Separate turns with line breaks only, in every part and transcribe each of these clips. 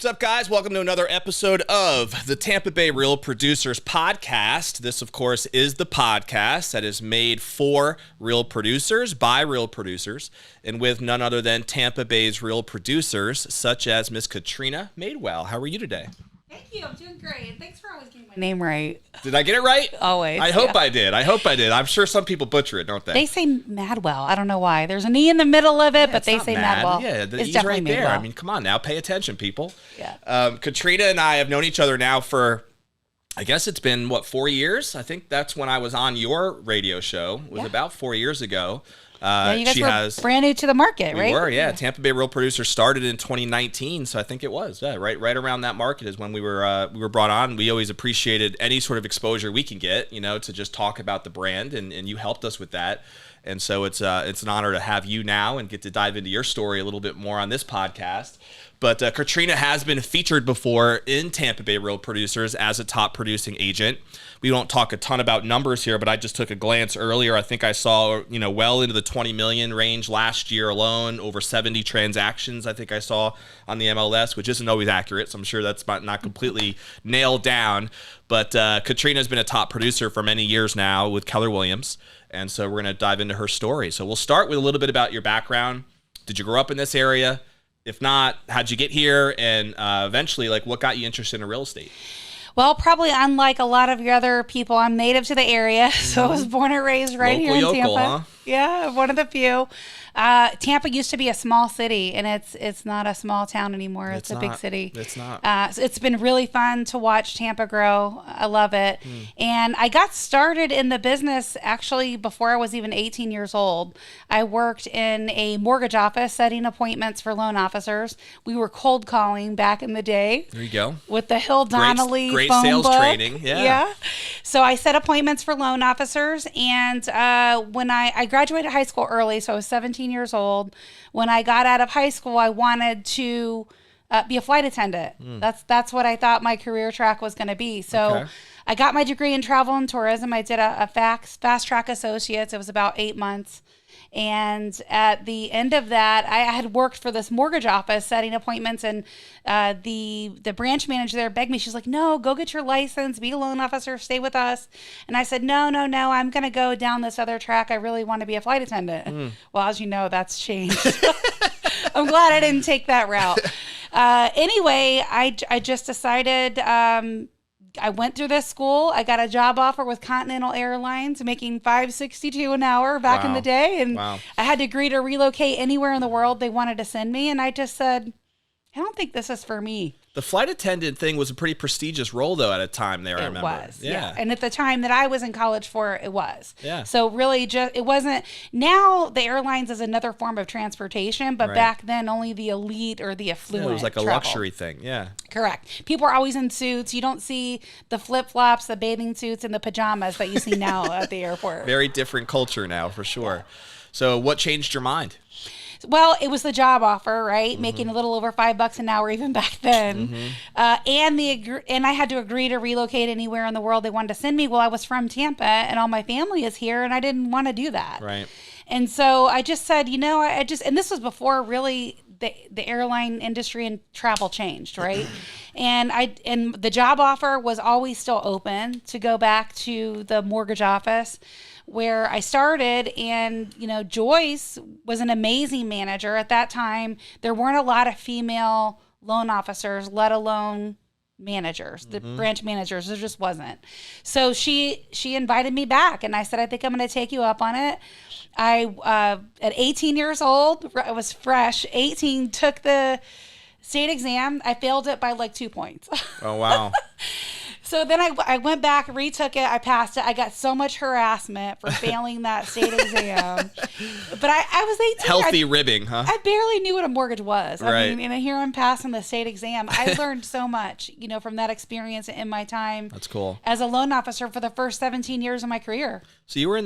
up, guys? Welcome to another episode of the Tampa Bay Real Producers Podcast. This, of course, is the podcast that is made for real producers, by real producers, and with none other than Tampa Bay's real producers, such as Miss Katrina Madewell. How are you today?
Thank you. I'm doing great. Thanks for always getting my name right.
Did I get it right?
Always.
I hope I did. I'm sure some people butcher it, don't they?
They say Madewell. I don't know why. There's an E in the middle of it, but they say Madewell.
Yeah, the
it's
E's
definitely
right there.
Madewell.
I mean, come on now. Pay attention, people.
Yeah.
Katrina and I have known each other now for, I guess it's been, 4 years? I think that's when I was on your radio show. It was about 4 years ago.
You guys were brand new to the market, right?
We were, yeah. Tampa Bay Real Producers started in 2019, so I think it was right around that market is when we were brought on. We always appreciated any sort of exposure we can get, to just talk about the brand, and you helped us with that. And so it's an honor to have you now and get to dive into your story a little bit more on this podcast. But Katrina has been featured before in Tampa Bay Real Producers as a top producing agent. We don't talk a ton about numbers here, but I just took a glance earlier. I think I saw, well into the 20 million range last year alone, over 70 transactions I think I saw on the MLS, which isn't always accurate, so I'm sure that's not completely nailed down. But Katrina's been a top producer for many years now with Keller Williams, and so we're going to dive into her story. So we'll start with a little bit about your background. Did you grow up in this area? If not, how'd you get here? And eventually, what got you interested in real estate?
Well, probably unlike a lot of your other people, I'm native to the area, so I was born and raised right here in Tampa.
Huh?
Yeah, one of the few. Tampa used to be a small city, and it's not a small town anymore. It's a big city.
It's not.
So it's been really fun to watch Tampa grow. I love it. And I got started in the business actually before I was even 18 years old. I worked in a mortgage office setting appointments for loan officers. We were cold calling back in the day.
There you go.
With the Hill Donnelly
great
phone
sales
book.
training. Yeah.
So I set appointments for loan officers, and when I graduated high school early, so I was 17 years old. When I got out of high school, I wanted to be a flight attendant. That's what I thought my career track was going to be. So I got my degree in travel and tourism. I did a fast track associates. It was about 8 months. And at the end of that, I had worked for this mortgage office setting appointments, and the branch manager there begged me. She's like, "No, go get your license, be a loan officer, stay with us." And I said, "No, I'm going to go down this other track. I really want to be a flight attendant." Well, as you know, that's changed. I'm glad I didn't take that route. Anyway, I just decided I went through this school. I got a job offer with Continental Airlines, making $5.62 an hour back in the day. And I had to agree to relocate anywhere in the world they wanted to send me. And I just said, I don't think this is for me.
The flight attendant thing was a pretty prestigious role, though, at a time there, I remember.
It was, yeah. And at the time that I was in college for, it was.
Yeah.
So really, it wasn't. Now, the airlines is another form of transportation, but back then, only the elite or the affluent
it was like a luxury thing, yeah.
Correct. People are always in suits. You don't see the flip-flops, the bathing suits, and the pajamas that you see now at the airport.
Very different culture now, for sure. So what changed your mind?
Well, it was the job offer, right? Making a little over $5 an hour even back then. And I had to agree to relocate anywhere in the world they wanted to send me. Well, I was from Tampa and all my family is here, and I didn't want to do that.
Right.
And so I just said, and this was before really the airline industry and travel changed, right? And the job offer was always still open to go back to the mortgage office where I started. And, Joyce was an amazing manager. At that time, there weren't a lot of female loan officers, let alone managers, the branch managers. There just wasn't. So she invited me back, and I said, I think I'm going to take you up on it. I, at 18 years old, I was fresh, 18, took the state exam. I failed it by 2 points.
Oh, wow.
So then I went back, retook it, I passed it. I got so much harassment for failing that state exam. But I was 18.
Healthy ribbing, huh?
I barely knew what a mortgage was.
Right.
I mean, and here I'm passing the state exam. I learned so much, from that experience in my time.
That's cool.
As a loan officer for the first 17 years of my career.
So you were in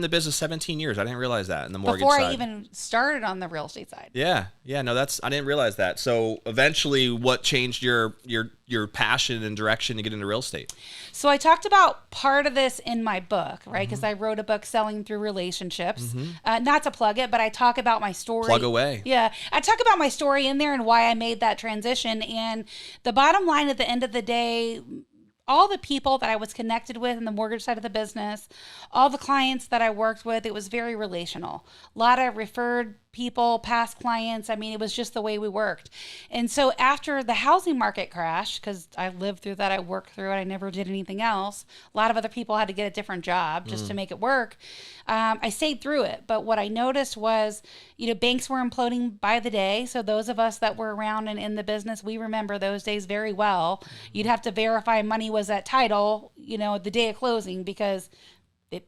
the business 17 years. I didn't realize that in the mortgage
before
side.
I even started on the real estate side.
Yeah. No, I didn't realize that. So eventually, what changed your your passion and direction to get into real estate?
So I talked about part of this in my book, right? Because I wrote a book, Selling Through Relationships. Not to plug it, but I talk about my story.
Plug away.
Yeah. I talk about my story in there and why I made that transition. And the bottom line at the end of the day, all the people that I was connected with in the mortgage side of the business, all the clients that I worked with, it was very relational. A lot of referred people, past clients. I mean, it was just the way we worked. And so after the housing market crashed, because I lived through that, I worked through it, I never did anything else. A lot of other people had to get a different job just to make it work. I stayed through it. But what I noticed was, banks were imploding by the day. So those of us that were around and in the business, we remember those days very well. You'd have to verify money was at title, the day of closing, because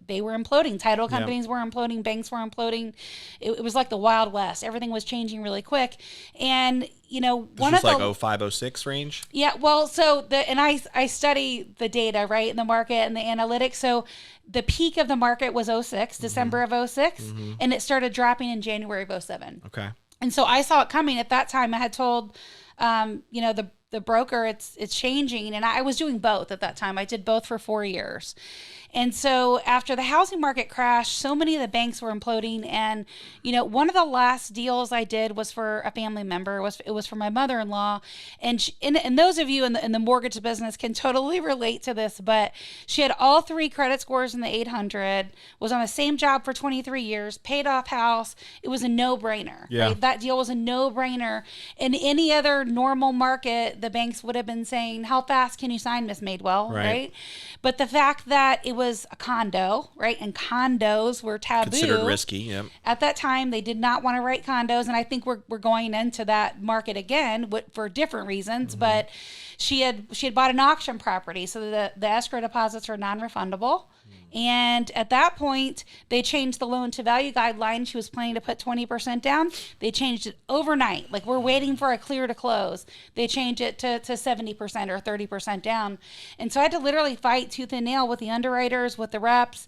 they were imploding. Title companies were imploding. Banks were imploding. It was like the Wild West. Everything was changing really quick. And, one of the...
like 05, 06 range?
Yeah, well, I study the data, right, in the market and the analytics. So the peak of the market was 06, December of 06, and it started dropping in January of 07.
Okay.
And so I saw it coming. At that time, I had told, the broker, it's changing. And I was doing both at that time. I did both for 4 years. And so after the housing market crashed, so many of the banks were imploding. And, one of the last deals I did was for a family member. It was for my mother-in-law. And those of you in the mortgage business can totally relate to this, but she had all 3 credit scores in the 800, was on the same job for 23 years, paid off house. It was a no-brainer.
Yeah.
Right? That deal was a no-brainer. In any other normal market, the banks would have been saying, how fast can you sign, Miss Madewell? Right? But the fact that it was a condo, right? And condos were taboo.
Considered risky, yeah.
At that time, they did not want to write condos. And I think we're going into that market again for different reasons. But she had bought an auction property. So the escrow deposits are non-refundable. And at that point, they changed the loan to value guideline. She was planning to put 20% down. They changed it overnight. Like, we're waiting for a clear to close. They changed it to 70% or 30% down. And so I had to literally fight tooth and nail with the underwriters, with the reps.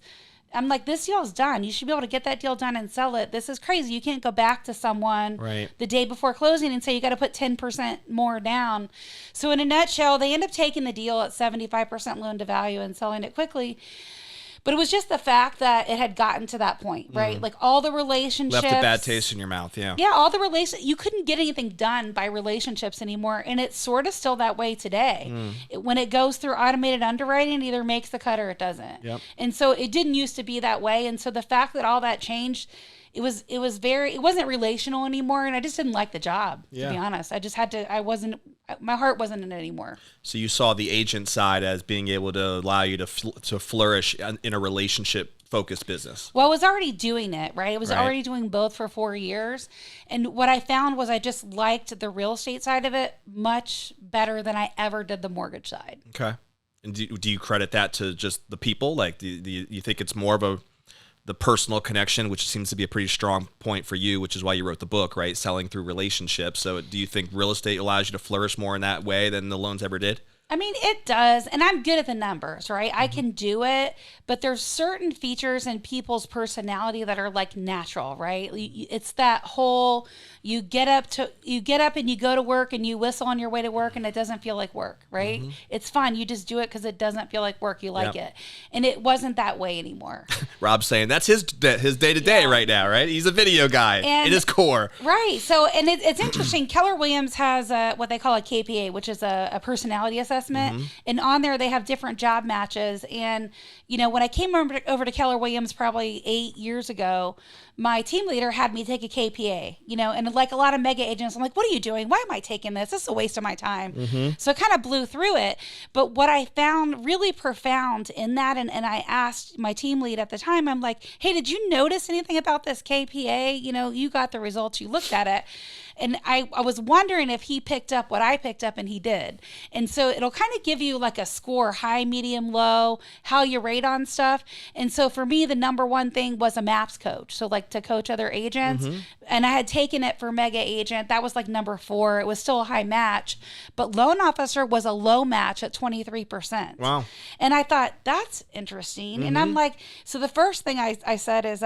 I'm like, this deal is done. You should be able to get that deal done and sell it. This is crazy. You can't go back to someone the day before closing and say you got to put 10% more down. So in a nutshell, they end up taking the deal at 75% loan to value and selling it quickly. But it was just the fact that it had gotten to that point, right? Like, all the relationships.
Left a bad taste in your mouth, yeah.
Yeah, all the you couldn't get anything done by relationships anymore. And it's sort of still that way today. When it goes through automated underwriting, it either makes the cut or it doesn't.
Yep.
And so it didn't used to be that way. And so the fact that all that changed, it wasn't relational anymore. And I just didn't like the job, to be honest. My heart wasn't in it anymore.
So you saw the agent side as being able to allow you to flourish in a relationship-focused business.
Well, I was already doing it, right? I was already doing both for 4 years. And what I found was I just liked the real estate side of it much better than I ever did the mortgage side.
Okay. And do you credit that to just the people? Like, do you think it's more of the personal connection, which seems to be a pretty strong point for you, which is why you wrote the book, right? Selling through relationships. So do you think real estate allows you to flourish more in that way than the loans ever did?
I mean, it does. And I'm good at the numbers, right? I can do it, but there's certain features in people's personality that are like natural, right? It's that whole, you get up and you go to work and you whistle on your way to work and it doesn't feel like work, right? It's fun. You just do it because it doesn't feel like work. You like it. And it wasn't that way anymore.
Rob's saying that's his day-to-day right now, right? He's a video guy in his core.
Right. So, and it's interesting. Keller Williams has what they call a KPA, which is a personality assessment. And on there, they have different job matches. And, when I came over to Keller Williams probably 8 years ago, my team leader had me take a KPA, and like a lot of mega agents, I'm like, what are you doing? Why am I taking this? This is a waste of my time. So I kind of blew through it. But what I found really profound in that, and I asked my team lead at the time, I'm like, hey, did you notice anything about this KPA? You got the results, you looked at it. And I was wondering if he picked up what I picked up, and he did. And so it'll kind of give you like a score, high, medium, low, how you rate on stuff. And so for me, the number one thing was a MAPS coach. So like to coach other agents. And I had taken it for mega agent. That was like number 4. It was still a high match. But loan officer was a low match at 23%.
Wow.
And I thought, that's interesting. And I'm like, so the first thing I said is,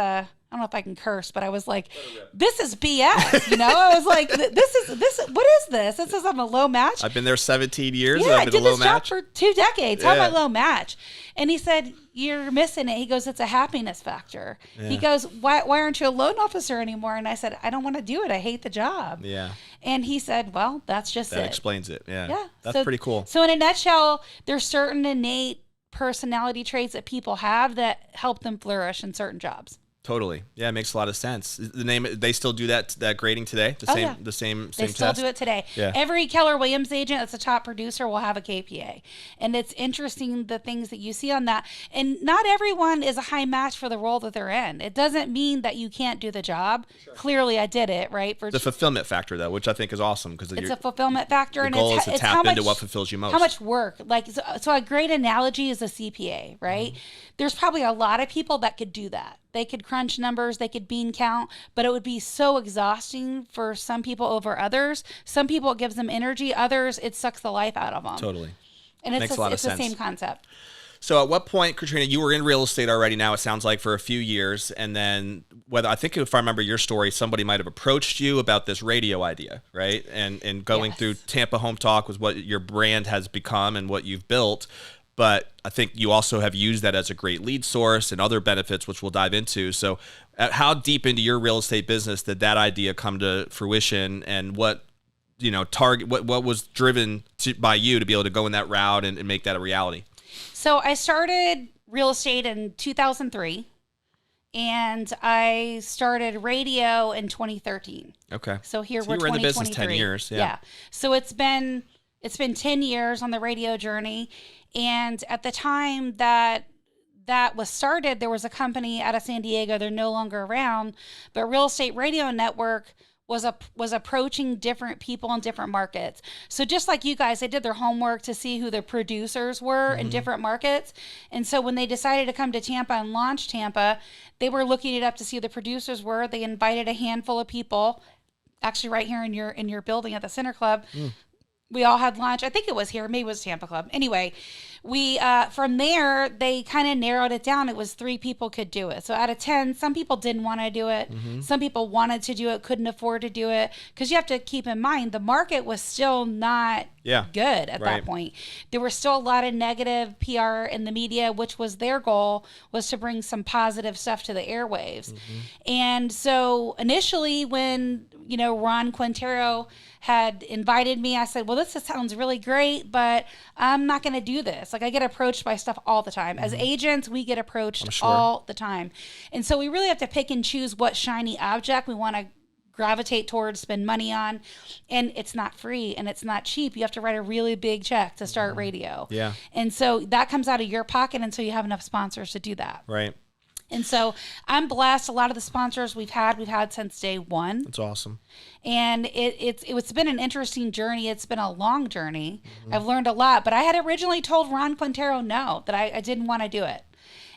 I don't know if I can curse, but I was like, this is BS. I was like, what is this? This is I'm a low match.
I've been there 17 years.
Yeah,
I've
I
been
did
a low
this
match.
job for 2 decades. How am I low match? And he said, you're missing it. He goes, it's a happiness factor. He goes, why aren't you a loan officer anymore? And I said, I don't want to do it. I hate the job.
Yeah.
And he said, well, that's just it.
That explains it. Yeah.
Yeah.
That's pretty cool.
So in a nutshell, there's certain innate personality traits that people have that help them flourish in certain jobs.
Totally. Yeah, it makes a lot of sense. They still do that grading today? The same
They still
test?
do it today.
Yeah.
Every Keller Williams agent that's a top producer will have a KPA. And it's interesting the things that you see on that. And not everyone is a high match for the role that they're in. It doesn't mean that you can't do the job. Sure. Clearly, I did it, right?
The fulfillment factor, though, which I think is awesome. Because
it's a fulfillment factor.
The goal is to tap into what fulfills you most.
How much work. So a great analogy is a CPA, right? Mm-hmm. There's probably a lot of people that could do that. They could crunch numbers, they could bean count, but it would be so exhausting for some people over others. Some people it gives them energy, others it sucks the life out of them.
Totally.
And it's the same concept.
So at what point, Katrina, you were in real estate already now, it sounds like, for a few years, and then I think if I remember your story, somebody might have approached you about this radio idea, right? And going through Tampa Home Talk was what your brand has become and what you've built. But I think you also have used that as a great lead source and other benefits, which we'll dive into. So how deep into your real estate business did that idea come to fruition, and what was driven by you to be able to go in that route and make that a reality?
So I started real estate in 2003, and I started radio in 2013.
Okay.
So here
So
we're
you were in the business
2023.
10 years.
Yeah. So it's been 10 years on the radio journey. And at the time that was started, there was a company out of San Diego. They're no longer around, but Real Estate Radio Network was approaching different people in different markets. So just like you guys, they did their homework to see who the producers were in different markets. And so when they decided to come to Tampa and launch Tampa, they were looking it up to see who the producers were. They invited a handful of people, actually right here in your building at the Center Club. We all had lunch. I think it was here. Maybe it was Tampa Club. Anyway, we from there, they kind of narrowed it down. It was 3 people could do it. So out of 10, some people didn't want to do it. Some people wanted to do it, couldn't afford to do it. Because you have to keep in mind, the market was still not good at that point. There was still a lot of negative PR in the media, which was their goal, was to bring some positive stuff to the airwaves. And so initially when, Ron Quintero had invited me, I said, well, this sounds really great, but I'm not going to do this. Like, I get approached by stuff all the time. As agents, we get approached all the time. And so we really have to pick and choose what shiny object we want to gravitate towards, spend money on. And it's not free and it's not cheap. You have to write a really big check to start radio.
Yeah.
And so that comes out of your pocket until you have enough sponsors to do that.
Right.
And so I'm blessed. A lot of the sponsors we've had since day one.
That's awesome.
And it's been an interesting journey. It's been a long journey. I've learned a lot, but I had originally told Ron Quintero no, that I didn't want to do it.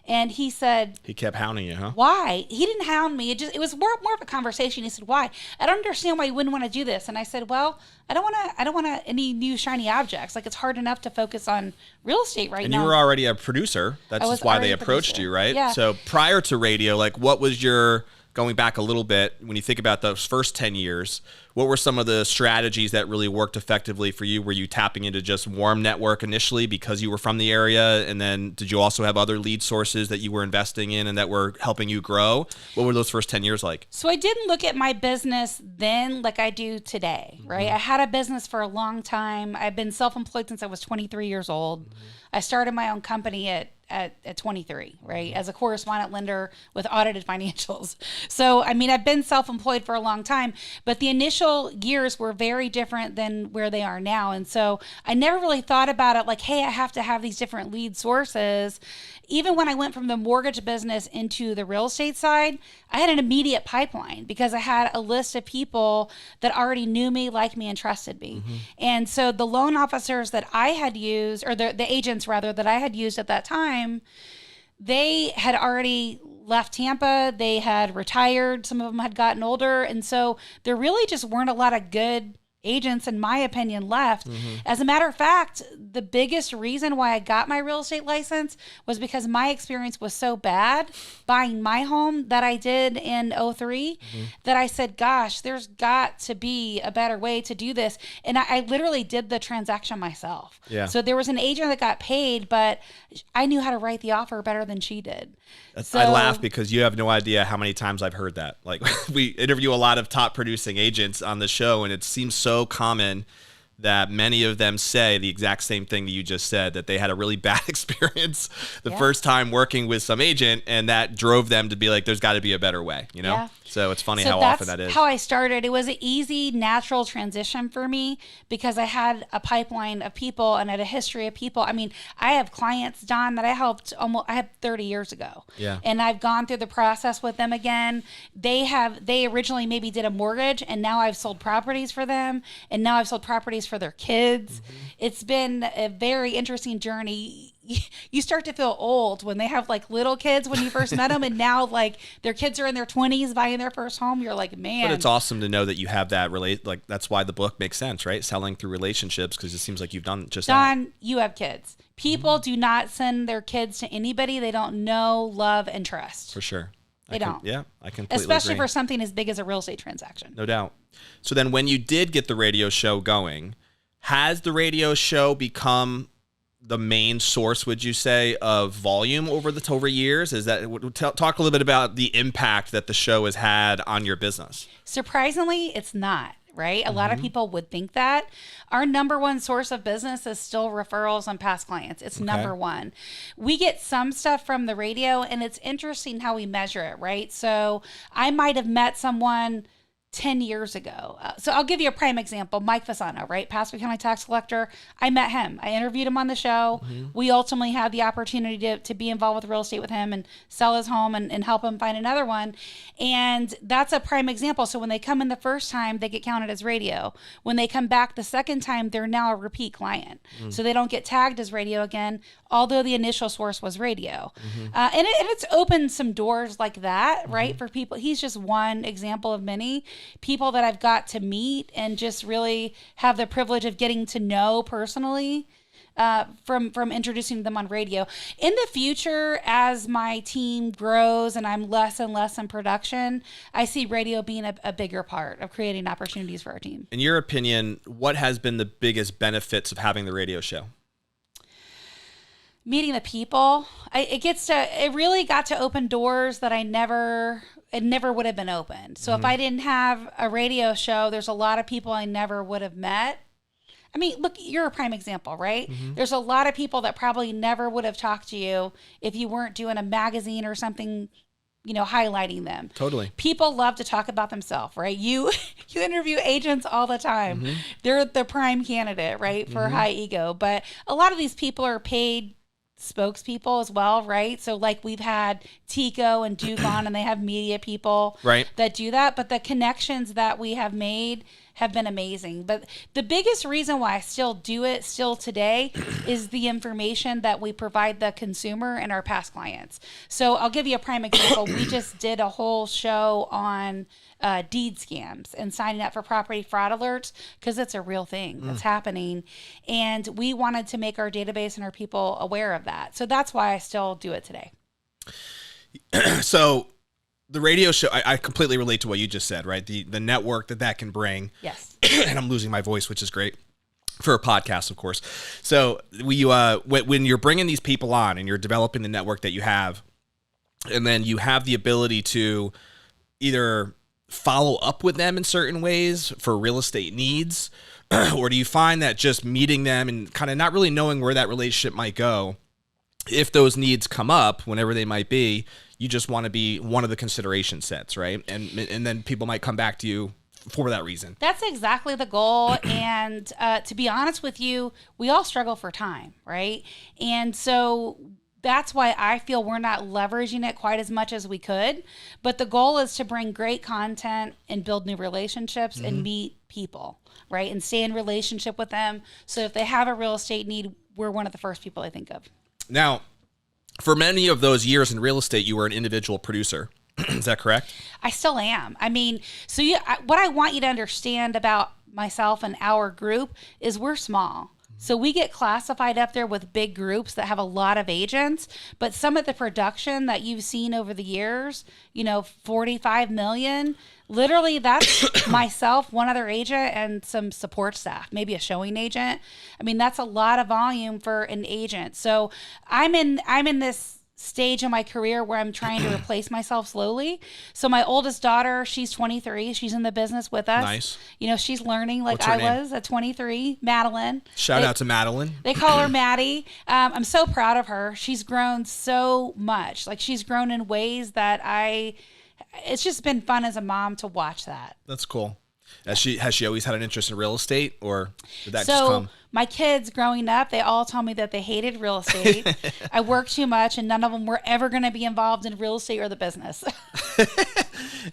And he said... He
kept hounding you, huh?
Why? He didn't hound me. It was more of a conversation. He said, why? I don't understand why you wouldn't want to do this. And I said, well, I don't want any new shiny objects. Like, it's hard enough to focus on real estate right now.
And you were already a producer. That's just why they approached you, right?
Yeah.
So prior to radio, like, what was your... Going back a little bit, when you think about those first 10 years, what were some of the strategies that really worked effectively for you? Were you tapping into just warm network initially because you were from the area? And then did you also have other lead sources that you were investing in and that were helping you grow? What were those first 10 years like?
So I didn't look at my business then like I do today, right? I had a business for a long time. I've been self-employed since I was 23 years old. I started my own company at 23, right? As a correspondent lender with audited financials. So, I mean, I've been self-employed for a long time, but the initial years were very different than where they are now. And so I never really thought about it like, hey, I have to have these different lead sources. Even when I went from the mortgage business into the real estate side, I had an immediate pipeline because I had a list of people that already knew me, liked me, and trusted me. And so the loan officers that I had used, or the agents rather, that I had used at that time, they had already left Tampa. They had retired. Some of them had gotten older. And so there really just weren't a lot of good agents, in my opinion, left. As a matter of fact, the biggest reason why I got my real estate license was because my experience was so bad buying my home that I did in '03 that I said, gosh, there's got to be a better way to do this. And I literally did the transaction myself.
Yeah.
So there was an agent that got paid, but I knew how to write the offer better than she did.
I laugh because you have no idea how many times I've heard that. Like, we interview a lot of top producing agents on the show, and it seems so common that many of them say the exact same thing that you just said, that they had a really bad experience the first time working with some agent, and that drove them to be like, there's got to be a better way, you know?
Yeah.
So it's funny how often that is.
That's how I started. It was an easy, natural transition for me because I had a pipeline of people and had a history of people. I mean, I have clients, Don, that I helped I had 30 years ago.
Yeah.
And I've gone through the process with them again. They originally maybe did a mortgage, and now I've sold properties for them, and now I've sold properties for their kids. It's been a very interesting journey. You start to feel old when they have like little kids when you first met them, and now like their kids are in their 20s buying their first home. You're like, man.
But it's awesome to know that you have that like that's why the book makes sense, right? Selling through relationships, because it seems like you've done just that.
Don, you have kids. People do not send their kids to anybody they don't know, love, and trust.
For sure.
They don't.
Yeah, I completely
Especially
agree.
for something as big as a real estate transaction.
No doubt. So then when you did get the radio show going, has the radio show become the main source, would you say, of volume over years? Is that talk a little bit about the impact that the show has had on your business?
Surprisingly, it's not, right? A lot of people would think that. Our number one source of business is still referrals and past clients. It's number one. We get some stuff from the radio, and it's interesting how we measure it, right? So I might have met someone 10 years ago. So I'll give you a prime example. Mike Fasano, right? Pasco County tax collector. I met him. I interviewed him on the show. We ultimately had the opportunity to be involved with real estate with him and sell his home and help him find another one. And that's a prime example. So when they come in the first time, they get counted as radio. When they come back the second time, they're now a repeat client. So they don't get tagged as radio again, although the initial source was radio. And it's opened some doors like that, right? For people. He's just one example of many people that I've got to meet and just really have the privilege of getting to know personally from introducing them on radio. In the future, as my team grows and I'm less and less in production, I see radio being a bigger part of creating opportunities for our team.
In your opinion, what has been the biggest benefits of having the radio show?
Meeting the people. It really got to open doors that it never would have been opened. So if I didn't have a radio show, there's a lot of people I never would have met. I mean, look, you're a prime example, right? There's a lot of people that probably never would have talked to you if you weren't doing a magazine or something, highlighting them.
Totally.
People love to talk about themselves, right? You interview agents all the time. They're the prime candidate, right, for high ego. But a lot of these people are paid spokespeople as well, right? So like we've had Tico and Duke on, and they have media people that do that. But the connections that we have made have been amazing. But the biggest reason why I still do it still today is the information that we provide the consumer and our past clients. So I'll give you a prime example. We just did a whole show on deed scams and signing up for property fraud alerts because it's a real thing that's happening. And we wanted to make our database and our people aware of that. So that's why I still do it today.
So the radio show, I completely relate to what you just said, right? The network that can bring.
Yes.
And I'm losing my voice, which is great for a podcast, of course. So when you're bringing these people on and you're developing the network that you have, and then you have the ability to either follow up with them in certain ways for real estate needs, or do you find that just meeting them and kind of not really knowing where that relationship might go, if those needs come up, whenever they might be, you just want to be one of the consideration sets, right? And then people might come back to you for that reason.
That's exactly the goal. And to be honest with you, we all struggle for time, right? And so that's why I feel we're not leveraging it quite as much as we could. But the goal is to bring great content and build new relationships and meet people, right? And stay in relationship with them. So if they have a real estate need, we're one of the first people I think of.
Now, for many of those years in real estate, you were an individual producer. Is that correct?
I still am. I mean, so what I want you to understand about myself and our group is we're small. So we get classified up there with big groups that have a lot of agents, but some of the production that you've seen over the years, 45 million, literally that's myself, one other agent, and some support staff, maybe a showing agent. I mean, that's a lot of volume for an agent. So I'm in this stage in my career where I'm trying to replace myself slowly. So my oldest daughter, she's 23. She's in the business with us.
Nice.
She's learning like
What's her
I
name?
was at 23, Madeline.
Shout out to Madeline.
They call her Maddie. I'm so proud of her. She's grown so much. Like she's grown in ways that it's just been fun as a mom to watch that.
That's cool. Has she always had an interest in real estate, or did that just come?
My kids growing up, they all told me that they hated real estate. I worked too much, and none of them were ever going to be involved in real estate or the business.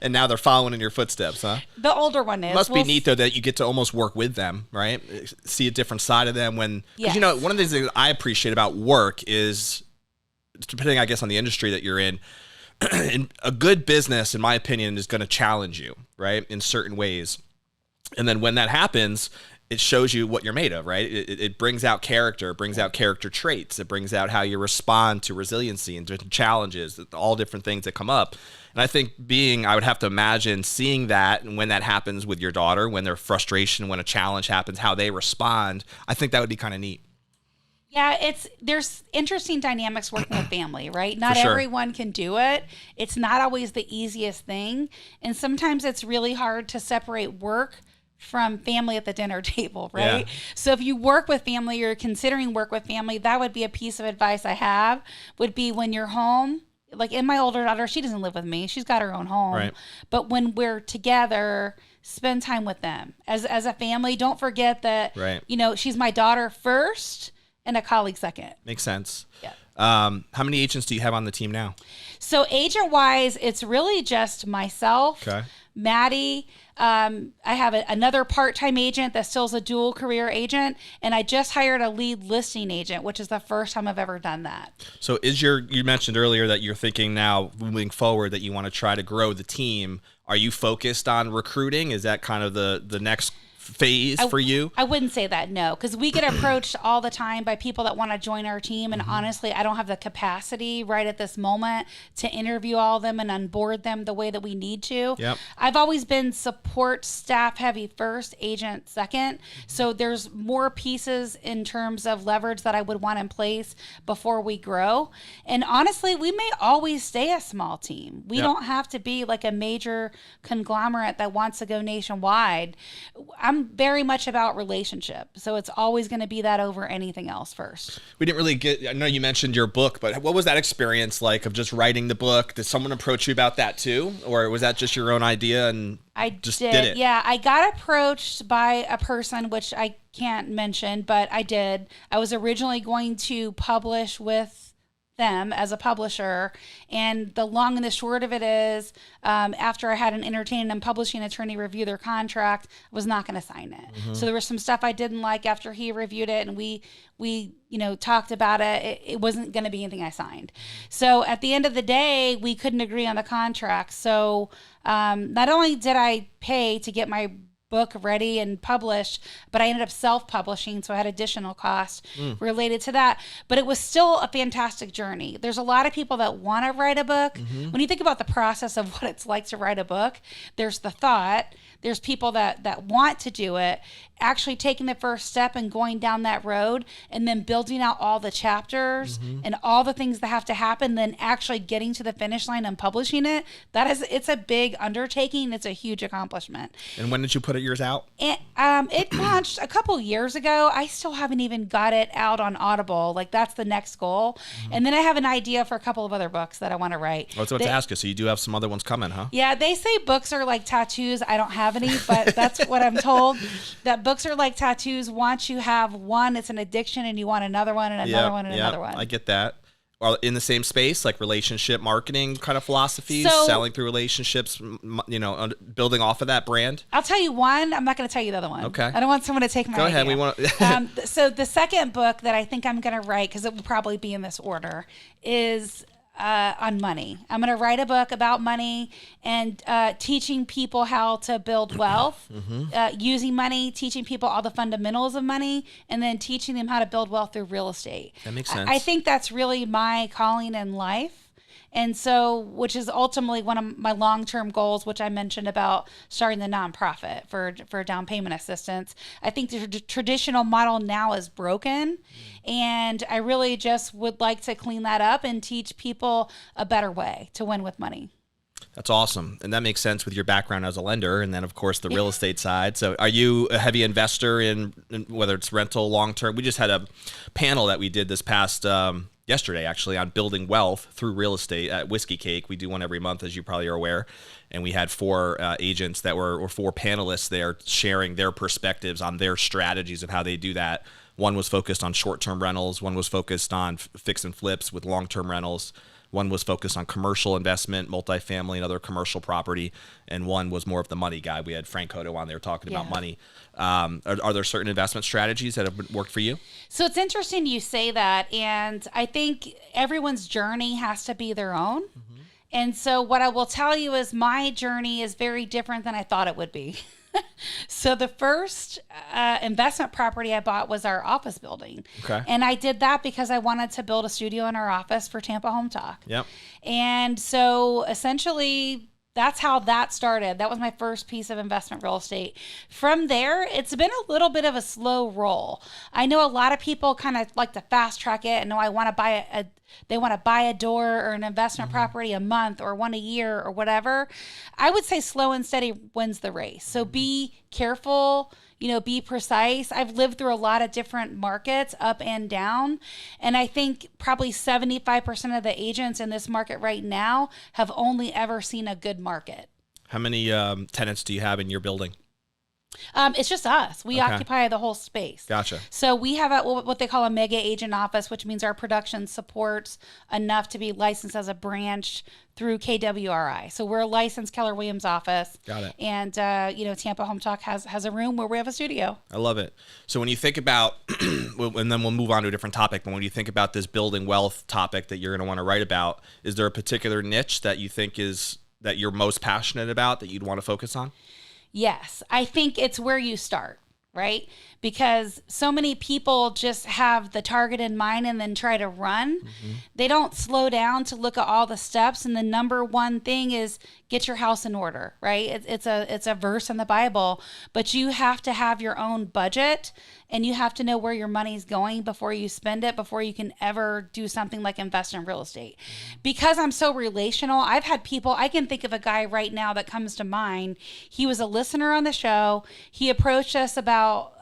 And now they're following in your footsteps, huh?
The older one is.
Must be neat, though, that you get to almost work with them, right? See a different side of them because, one of the things that I appreciate about work is, depending, I guess, on the industry that you're in a good business, in my opinion, is going to challenge you, right, in certain ways. And then when that happens, it shows you what you're made of, right? It brings out character, brings out character traits. It brings out how you respond to resiliency and different challenges, all different things that come up. And I think I would have to imagine seeing that, and when that happens with your daughter, when there's frustration, when a challenge happens, how they respond, I think that would be kind of neat.
Yeah, there's interesting dynamics working with family, right? Not
For sure.
everyone can do it. It's not always the easiest thing. And sometimes it's really hard to separate work from family at the dinner table, right?
Yeah.
So if you work with family or considering work with family, that would be a piece of advice I have, would be when you're home. Like in my older daughter, she doesn't live with me. She's got her own home.
Right.
But when we're together, spend time with them. As a family, don't forget that,
Right.
She's my daughter first and a colleague second.
Makes sense.
Yeah.
How many agents do you have on the team now?
So agent-wise, it's really just myself,
Okay.
Maddie. I have another part-time agent that still's a dual career agent, and I just hired a lead listing agent, which is the first time I've ever done that.
So you mentioned earlier that you're thinking now moving forward that you want to try to grow the team. Are you focused on recruiting? Is that kind of the next phase for you?
I wouldn't say that, no, because we get approached all the time by people that want to join our team, and honestly, I don't have the capacity right at this moment to interview all of them and onboard them the way that we need to.
Yep.
I've always been support staff heavy first, agent second, so there's more pieces in terms of leverage that I would want in place before we grow. And honestly, we may always stay a small team. We
Yep.
don't have to be like a major conglomerate that wants to go nationwide. I'm very much about relationship. So it's always going to be that over anything else first.
We didn't really I know you mentioned your book, but what was that experience like of just writing the book? Did someone approach you about that too? Or was that just your own idea and just did it?
Yeah, I got approached by a person, which I can't mention, but I did. I was originally going to publish with them as a publisher, and the long and the short of it is, after I had an entertainment and publishing attorney review their contract, I was not going to sign it.
Mm-hmm.
So there was some stuff I didn't like after he reviewed it, and we talked about it. It wasn't going to be anything I signed. So at the end of the day, we couldn't agree on the contract. So not only did I pay to get my book ready and published, but I ended up self-publishing, so I had additional costs related to that. But it was still a fantastic journey. There's a lot of people that want to write a book. When you think about the process of what it's like to write a book, there's the thought, there's people that want to do it, actually taking the first step and going down that road, and then building out all the chapters and all the things that have to happen, then actually getting to the finish line and publishing it. It's a big undertaking. It's a huge accomplishment.
And when did you put yours out?
It launched a couple years ago. I still haven't even got it out on Audible. Like, that's the next goal. And then I have an idea for a couple of other books that I want to write.
I was about to ask you. So you do have some other ones coming, huh?
Yeah, they say books are like tattoos. I don't have any, but that's what I'm told. That books are like tattoos. Once you have one, it's an addiction, and you want another one and another one and another one.
I get that. Or in the same space, like relationship marketing kind of philosophies,
So-
selling through relationships, building off of that brand.
I'll tell you one. I'm not going to tell you the other one.
Okay.
I don't want someone to take my
Go ahead.
idea.
We want.
So the second book that I think I'm going to write, because it will probably be in this order, is on money. I'm going to write a book about money and teaching people how to build wealth, using money, teaching people all the fundamentals of money, and then teaching them how to build wealth through real estate.
That makes sense.
I think that's really my calling in life. And so, which is ultimately one of my long-term goals, which I mentioned about starting the nonprofit for down payment assistance. I think the traditional model now is broken, and I really just would like to clean that up and teach people a better way to win with money.
That's awesome. And that makes sense with your background as a lender and then, of course, the real estate side. So are you a heavy investor in whether it's rental, long-term? We just had a panel that we did this past yesterday, actually, on building wealth through real estate at Whiskey Cake. We do one every month, as you probably are aware. And we had 4 agents that were, or 4 panelists there sharing their perspectives on their strategies of how they do that. One was focused on short-term rentals. One was focused on fix and flips with long-term rentals. One was focused on commercial investment, multifamily, and other commercial property. And one was more of the money guy. We had Frank Cotto on there talking about money. Are there certain investment strategies that have worked for you?
So it's interesting you say that. And I think everyone's journey has to be their own. And so what I will tell you is my journey is very different than I thought it would be. So the first investment property I bought was our office building.
Okay.
And I did that because I wanted to build a studio in our office for Tampa Home Talk.
Yep.
And so essentially that's how that started. That was my first piece of investment real estate. From there, it's been a little bit of a slow roll. I know a lot of people kind of like to fast track it and know I want to buy they want to buy a door or an investment property a month or one a year or whatever. I would say slow and steady wins the race. So be careful, be precise. I've lived through a lot of different markets up and down. And I think probably 75% of the agents in this market right now have only ever seen a good market.
How many tenants do you have in your building?
It's just us. We occupy the whole space.
Gotcha.
So we have what they call a mega agent office, which means our production supports enough to be licensed as a branch through KWRI. So we're a licensed Keller Williams office.
Got it.
And, Tampa Home Talk has a room where we have a studio.
I love it. So when you think about, and then we'll move on to a different topic, but when you think about this building wealth topic that you're going to want to write about, is there a particular niche that you think that you're most passionate about that you'd want to focus on?
Yes, I think it's where you start, right? Because so many people just have the target in mind and then try to run. They don't slow down to look at all the steps. And the number one thing is get your house in order, right? It's a verse in the Bible, but you have to have your own budget and you have to know where your money's going before you spend it, before you can ever do something like invest in real estate. Because I'm so relational, I've had people, I can think of a guy right now that comes to mind. He was a listener on the show. He approached us about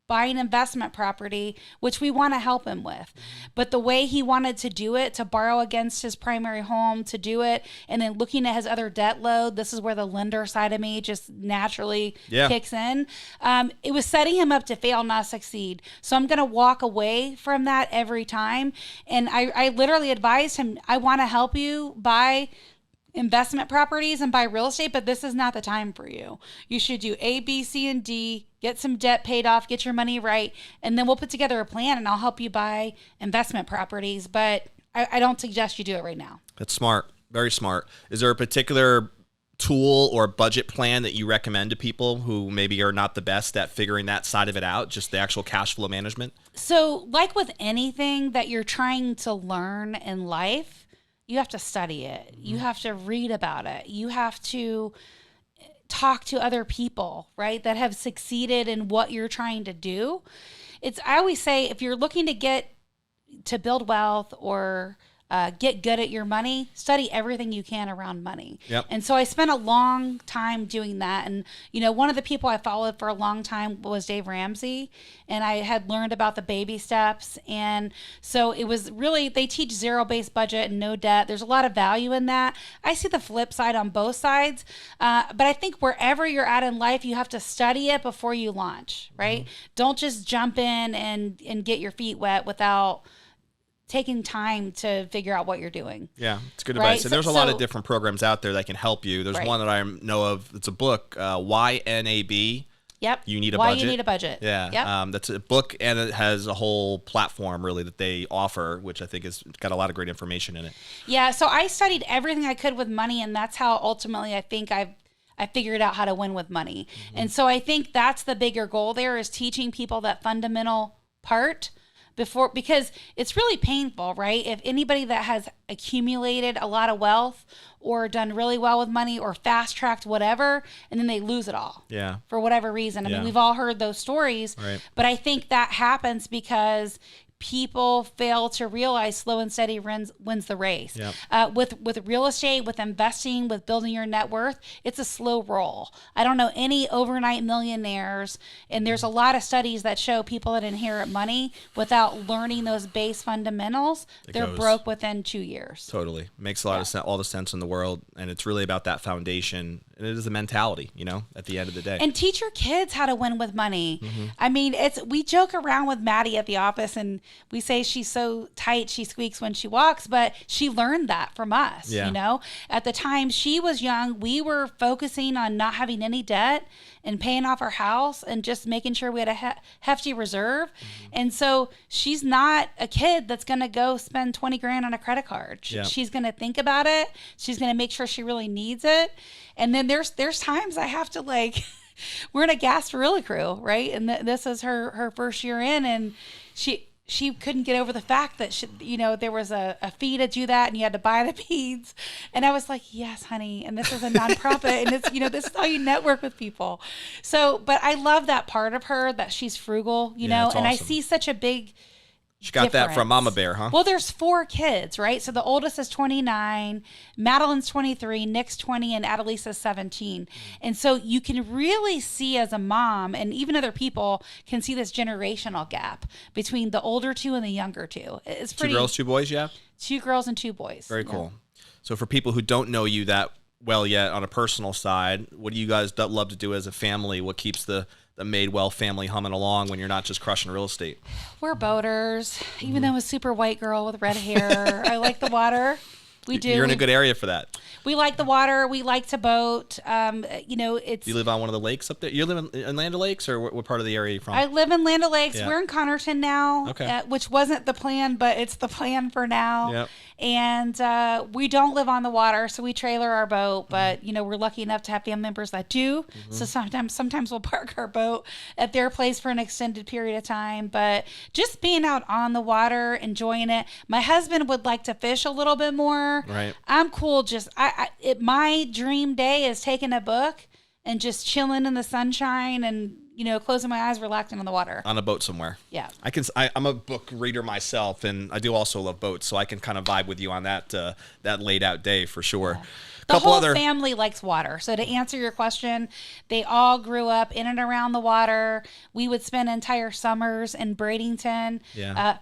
buying investment property, which we want to help him with. But the way he wanted to do it, to borrow against his primary home, to do it, and then looking at his other debt load, this is where the lender side of me just naturally kicks in. It was setting him up to fail, not succeed. So I'm going to walk away from that every time. And I literally advised him, I want to help you buy investment properties and buy real estate, but this is not the time for you. You should do A, B, C, and D, get some debt paid off, get your money right, and then we'll put together a plan and I'll help you buy investment properties. But I don't suggest you do it right now.
That's smart. Very smart. Is there a particular tool or budget plan that you recommend to people who maybe are not the best at figuring that side of it out, just the actual cash flow management?
So like with anything that you're trying to learn in life, you have to study it. You have to read about it. You have to talk to other people, right, that have succeeded in what you're trying to do. I always say, if you're looking to build wealth or get good at your money, study everything you can around money.
Yep.
And so I spent a long time doing that. And, one of the people I followed for a long time was Dave Ramsey. And I had learned about the baby steps. And so it was really, they teach zero-based budget and no debt. There's a lot of value in that. I see the flip side on both sides. But I think wherever you're at in life, you have to study it before you launch, right? Don't just jump in and get your feet wet without taking time to figure out what you're doing.
Yeah, it's good advice.
Right?
And there's a lot of different programs out there that can help you. There's one that I know of. It's a book, YNAB,
Yep.
You Need a
Why
Budget.
You Need a Budget.
Yeah.
Yep.
That's a book, and it has a whole platform really that they offer, which I think has got a lot of great information in it.
Yeah. So I studied everything I could with money, and that's how ultimately I think I figured out how to win with money. And so I think that's the bigger goal there, is teaching people that fundamental part because it's really painful, right? If anybody that has accumulated a lot of wealth or done really well with money or fast tracked whatever, and then they lose it all.
Yeah.
For whatever reason. I mean, we've all heard those stories,
right.
But I think that happens because people fail to realize slow and steady wins the race.
Yep.
With real estate, with investing, with building your net worth, it's a slow roll. I don't know any overnight millionaires, and there's a lot of studies that show people that inherit money without learning those base fundamentals, they're broke within 2 years.
Totally. Makes a lot of sense, all the sense in the world, and it's really about that foundation, and it is a mentality, at the end of the day.
And teach your kids how to win with money. I mean, we joke around with Maddie at the office, and we say she's so tight she squeaks when she walks, but she learned that from us. At the time she was young, we were focusing on not having any debt and paying off our house and just making sure we had a hefty reserve. And so she's not a kid that's going to go spend 20 grand on a credit card. She's going to think about it. She's going to make sure she really needs it. And then there's times I have to we're in a gasparilla crew, right? And this is her first year in, and she couldn't get over the fact that there was a fee to do that, and you had to buy the beads. And I was like, yes, honey. And this is a nonprofit, and it's this is how you network with people. So, but I love that part of her, that she's frugal, and
awesome.
I see such a big
She got that from Mama Bear, huh?
Well, there's 4 kids, right? So the oldest is 29, Madeline's 23, Nick's 20, and Adelisa's 17. And so you can really see as a mom, and even other people can see this generational gap between the older 2 and the younger 2. It's pretty.
2 girls, 2 boys, yeah?
2 girls and 2 boys.
Very cool. So for people who don't know you that well yet on a personal side, what do you guys love to do as a family? What keeps the Madewell family humming along when you're not just crushing real estate?
We're boaters, even though I'm a super white girl with red hair. I like the water. We do.
You're in a good area for that.
We like the water. We like to boat. It's.
Do you live on one of the lakes up there? You live in Land O'Lakes, or what part of the area are you from?
I live in Land O'Lakes. Yeah. We're in Connerton now,
okay.
Which wasn't the plan, but it's the plan for now.
Yep.
And we don't live on the water, so we trailer our boat. But we're lucky enough to have family members that do. So sometimes we'll park our boat at their place for an extended period of time. But just being out on the water, enjoying it. My husband would like to fish a little bit more.
Right.
I'm cool. Just my dream day is taking a book and just chilling in the sunshine and closing my eyes, relaxing on the water.
On a boat somewhere.
Yeah.
I'm a book reader myself, and I do also love boats, so I can kind of vibe with you on that laid out day for sure.
Yeah. The whole family likes water. So to answer your question, they all grew up in and around the water. We would spend entire summers in Bradenton,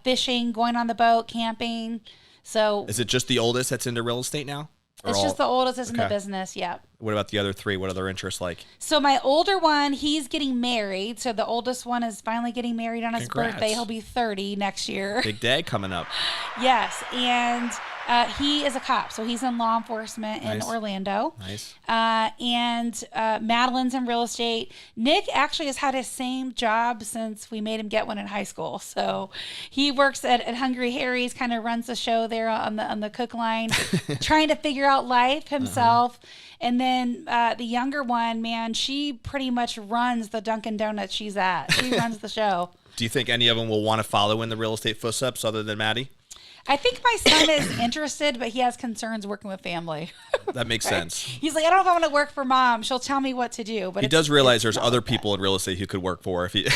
fishing, going on the boat, camping. So
is it just the oldest that's into real estate now?
It's just the oldest that's in the business, yeah.
What about the other 3? What are their interests like?
So my older one, he's getting married. So the oldest one is finally getting married on his birthday. He'll be 30 next year.
Big day coming up.
Yes, and he is a cop. So he's in law enforcement in Orlando.
Nice.
And Madeline's in real estate. Nick actually has had his same job since we made him get one in high school. So he works at Hungry Harry's, kind of runs the show there on the cook line, trying to figure out life himself. And then the younger one, man, she pretty much runs the Dunkin' Donuts she's at. She runs the show.
Do you think any of them will want to follow in the real estate footsteps other than Maddie?
I think my son is interested, but he has concerns working with family.
That makes sense.
He's like, I don't know if I want to work for mom. She'll tell me what to do. But
he does realize there's other people in real estate who could work for if he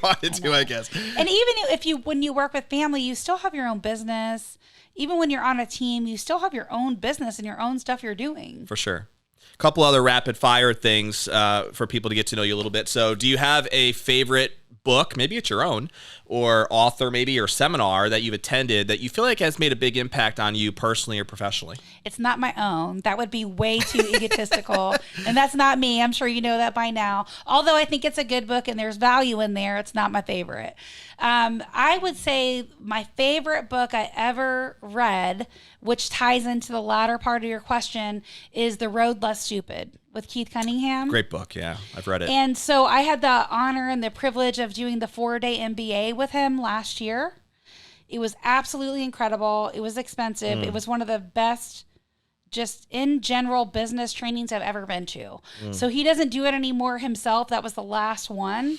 wanted to, I guess.
And even when you work with family, you still have your own business. Even when you're on a team, you still have your own business and your own stuff you're doing.
For sure. A couple other rapid fire things for people to get to know you a little bit. So do you have a favorite book, maybe it's your own, or author maybe, or seminar that you've attended that you feel like has made a big impact on you personally or professionally?
It's not my own. That would be way too egotistical. And that's not me. I'm sure you know that by now. Although I think it's a good book and there's value in there, it's not my favorite. I would say my favorite book I ever read, which ties into the latter part of your question, is The Road Less Stupid with Keith Cunningham.
Great book. Yeah, I've read it.
And so I had the honor and the privilege of doing the 4-day MBA with him last year. It was absolutely incredible. It was expensive. It was one of the best, just in general, business trainings I've ever been to. So he doesn't do it anymore himself. That was the last one.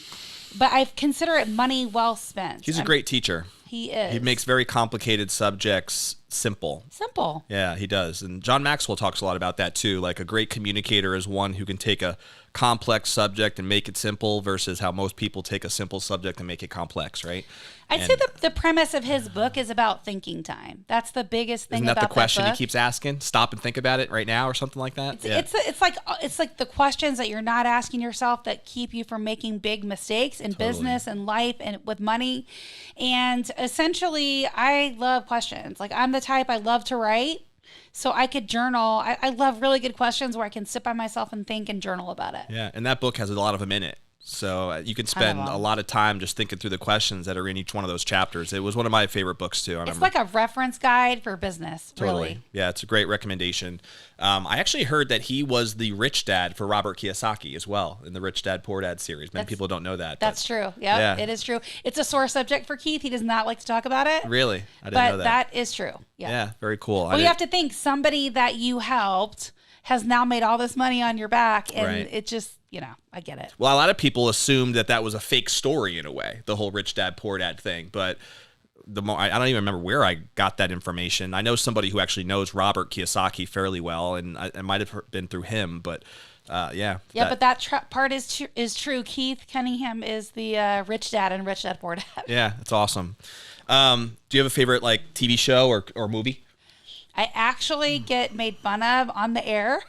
But I consider it money well spent.
He's a great teacher.
He is.
He makes very complicated subjects simple.
Simple.
Yeah, he does. And John Maxwell talks a lot about that too. Like a great communicator is one who can take a complex subject and make it simple versus how most people take a simple subject and make it complex, right?
I'd say the premise of his book is about thinking time. That's the biggest thing about that book.
Isn't that the question he keeps asking? Stop and think about it right now or something like that?
It's like the questions that you're not asking yourself that keep you from making big mistakes in business and life and with money. And essentially, I love questions. Like I'm the type, I love to write. So I could journal. I love really good questions where I can sit by myself and think and journal about it.
Yeah, and that book has a lot of them in it. So you can spend a lot of time just thinking through the questions that are in each one of those chapters. It was one of my favorite books too.
It's like a reference guide for business, really.
Yeah, it's a great recommendation. I actually heard that he was the rich dad for Robert Kiyosaki as well in the Rich Dad Poor Dad series. Many people don't know that.
That's true. Yep, yeah, it is true. It's a sore subject for Keith. He does not like to talk about it.
Really? I didn't know that.
But that is true.
Yeah, very cool.
Well, you have to think somebody that you helped has now made all this money on your back, and it just, I get it.
Well, a lot of people assumed that was a fake story in a way, the whole Rich Dad Poor Dad thing, but I don't even remember where I got that information. I know somebody who actually knows Robert Kiyosaki fairly well, and it might have been through him, but yeah.
Yeah, but that part is true. Keith Cunningham is the Rich Dad and Rich Dad Poor Dad.
Yeah, it's awesome. Do you have a favorite TV show or movie?
I actually get made fun of on the air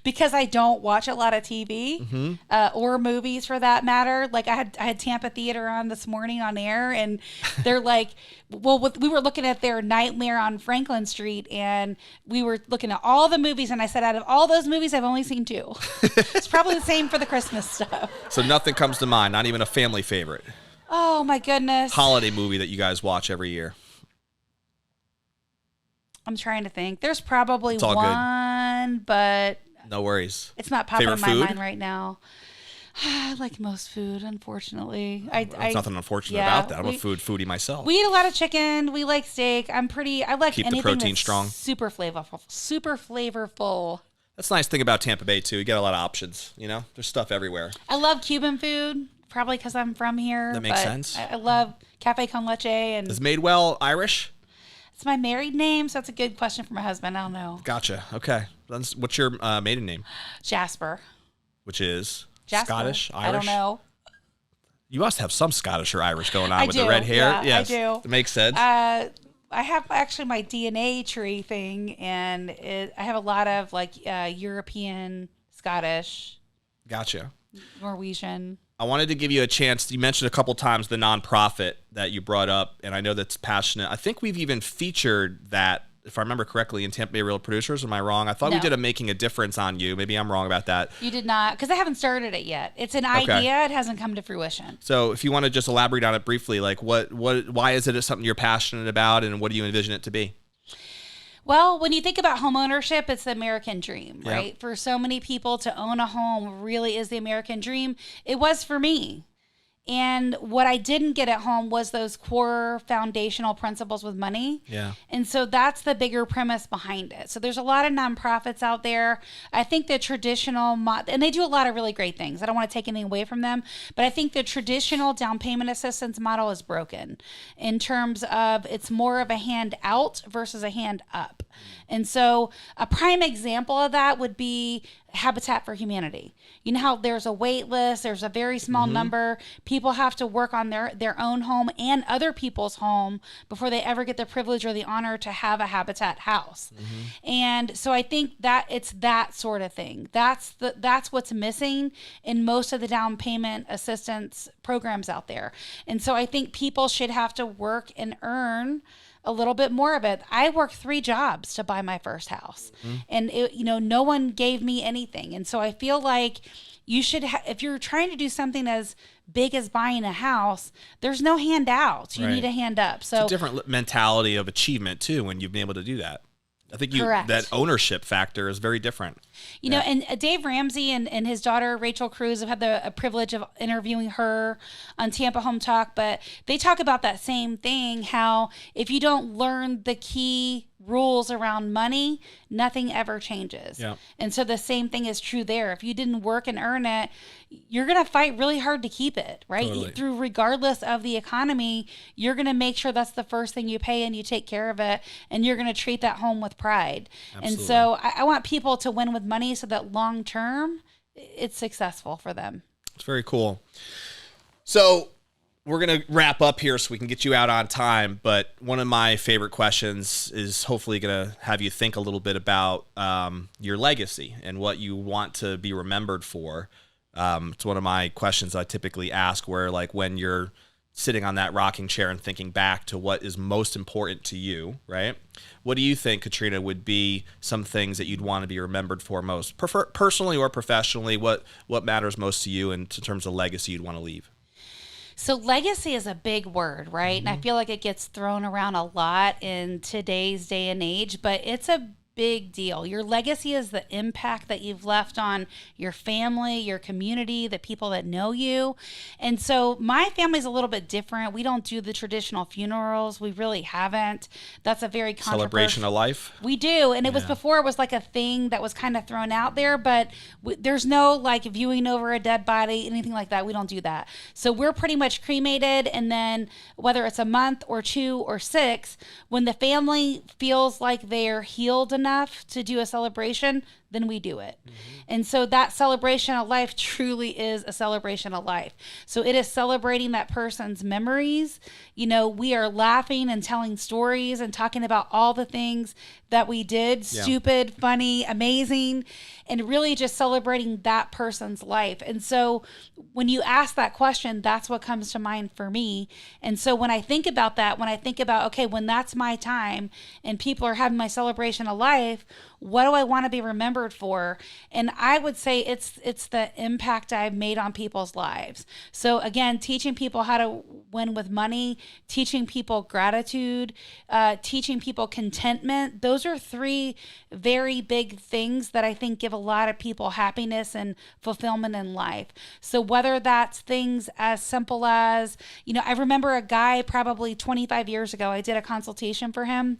because I don't watch a lot of TV or movies for that matter. Like I had Tampa Theater on this morning on air, and they're like, well, we were looking at their Nightmare on Franklin Street, and we were looking at all the movies, and I said, out of all those movies, I've only seen 2. It's probably the same for the Christmas stuff.
So nothing comes to mind, not even a family favorite.
Oh my goodness.
Holiday movie that you guys watch every year.
I'm trying to think. There's probably one, but
no worries.
It's not popping in my mind right now. I like most food, unfortunately.
There's nothing unfortunate about that. I'm a foodie myself.
We eat a lot of chicken. We like steak. I like
Keep
anything
the protein
that's
strong.
Super flavorful.
That's the nice thing about Tampa Bay too. You get a lot of options. There's stuff everywhere.
I love Cuban food, probably because I'm from here. That
makes sense.
I love cafe con leche. And
is Madewell Irish?
It's my married name, so that's a good question for my husband. I don't know.
Gotcha. Okay. What's your maiden name?
Jasper.
Which is
Jasper.
Scottish, Irish?
I don't know.
You must have some Scottish or Irish going on with the red hair.
Yeah,
yes,
I do.
It makes sense.
I have actually my DNA tree thing, and I have a lot of European, Scottish.
Gotcha.
Norwegian.
I wanted to give you a chance. You mentioned a couple times the nonprofit that you brought up, and I know that's passionate. I think we've even featured that, if I remember correctly, in Tampa Bay Real Producers. Am I wrong? I thought we did a Making a Difference on you. Maybe I'm wrong about that.
You did not, because I haven't started it yet. It's an idea. It hasn't come to fruition.
So if you want to just elaborate on it briefly, why is it something you're passionate about, and what do you envision it to be?
Well, when you think about home ownership, it's the American dream, right? Yep. For so many people to own a home really is the American dream. It was for me. And what I didn't get at home was those core foundational principles with money.
Yeah.
And so that's the bigger premise behind it. So there's a lot of nonprofits out there. I think the traditional, and they do a lot of really great things. I don't want to take anything away from them, but I think the traditional down payment assistance model is broken in terms of it's more of a hand out versus a hand up. And so a prime example of that would be Habitat for Humanity. You know how there's a wait list, there's a very small number. People have to work on their own home and other people's home before they ever get the privilege or the honor to have a Habitat house. And so I think that it's that sort of thing. That's what's missing in most of the down payment assistance programs out there. And so I think people should have to work and earn a little bit more of it. I worked 3 jobs to buy my first house, and no one gave me anything. And so I feel like you should, if you're trying to do something as big as buying a house, there's no handouts. You need a hand up. So
it's a different mentality of achievement too when you've been able to do that. I think
Correct.
that ownership factor is very different.
You know, and Dave Ramsey and his daughter, Rachel Cruz, have had the privilege of interviewing her on Tampa Home Talk, but they talk about that same thing, how if you don't learn the key rules around money, nothing ever changes.
Yeah.
And so the same thing is true there. If you didn't work and earn it, you're going to fight really hard to keep it, right?
Totally.
Through regardless of the economy, you're going to make sure that's the first thing you pay and you take care of it, and you're going to treat that home with pride.
Absolutely.
And so I want people to win with money so that long term it's successful for them.
It's very cool. So we're going to wrap up here so we can get you out on time. But one of my favorite questions is hopefully going to have you think a little bit about your legacy and what you want to be remembered for. It's one of my questions I typically ask, where like when you're sitting on that rocking chair and thinking back to what is most important to you, right? What do you think, Katrina, would be some things that you'd want to be remembered for most, personally or professionally? What matters most to you in terms of legacy you'd want to leave?
So legacy is a big word, right? And I feel like it gets thrown around a lot in today's day and age, but it's a big deal. Your legacy is the impact that you've left on your family, your community, the people that know you. And so my family's a little bit different. We don't do the traditional funerals. We really haven't. That's a very
Celebration of life?
We do. And it was before it was like a thing that was kind of thrown out there, but there's no like viewing over a dead body, anything like that. We don't do that. So we're pretty much cremated. And then whether it's a month or 2 or 6, when the family feels like they're healed enough to do a celebration, then we do it. And so that celebration of life truly is a celebration of life. So it is celebrating that person's memories. You know, we are laughing and telling stories and talking about all the things that we did, stupid, funny, amazing, and really just celebrating that person's life. And so when you ask that question, that's what comes to mind for me. And so when I think about that, when I think about, okay, when that's my time and people are having my celebration of life, what do I want to be remembered for? And I would say it's the impact I've made on people's lives. So again, teaching people how to win with money, teaching people gratitude, teaching people contentment. Those are 3 very big things that I think give a lot of people happiness and fulfillment in life. So whether that's things as simple as, you know, I remember a guy probably 25 years ago, I did a consultation for him.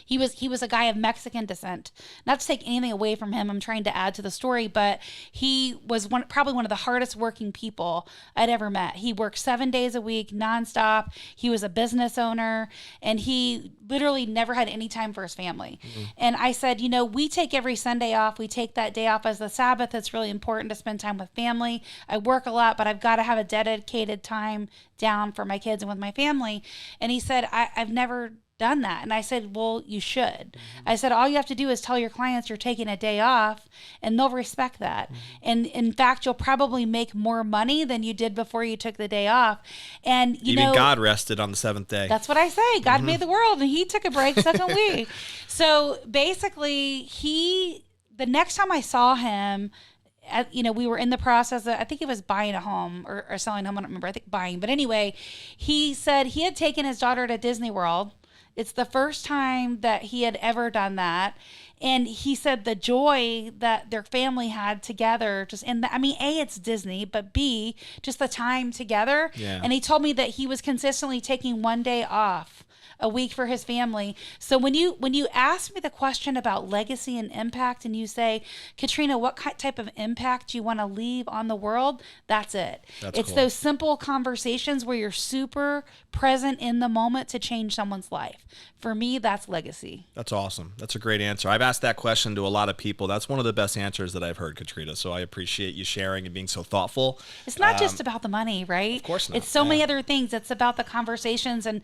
He was a guy of Mexican descent. Not to take anything away from him, I'm trying to add to the story, but he was probably one of the hardest working people I'd ever met. He worked 7 days a week, nonstop. He was a business owner, and he literally never had any time for his family. And I said, you know, we take every Sunday off. We take that day off as the Sabbath. It's really important to spend time with family. I work a lot, but I've got to have a dedicated time down for my kids and with my family. And he said, I've never done that. And I said, well, you should. I said, all you have to do is tell your clients you're taking a day off, and they'll respect that. And in fact, you'll probably make more money than you did before you took the day off. And
Even God rested on the 7th day.
That's what I say. God made the world, and he took a break, so don't we. So basically, the next time I saw him, we were in the process of, I think he was buying a home or selling a home. I don't remember. I think buying. But anyway, he said he had taken his daughter to Disney World. It's the first time that he had ever done that. And he said the joy that their family had together, just A, it's Disney, but B, just the time together.
Yeah.
And he told me that he was consistently taking 1 day off a week for his family. So when you ask me the question about legacy and impact, and you say, Katrina, what type of impact do you want to leave on the world? That's it. It's
cool.
those simple conversations where you're super present in the moment to change someone's life. For me, that's legacy.
That's awesome. That's a great answer. I've asked that question to a lot of people. That's one of the best answers that I've heard, Katrina. So I appreciate you sharing and being so thoughtful.
It's not just about the money, right?
Of course not.
It's so many other things. It's about the conversations and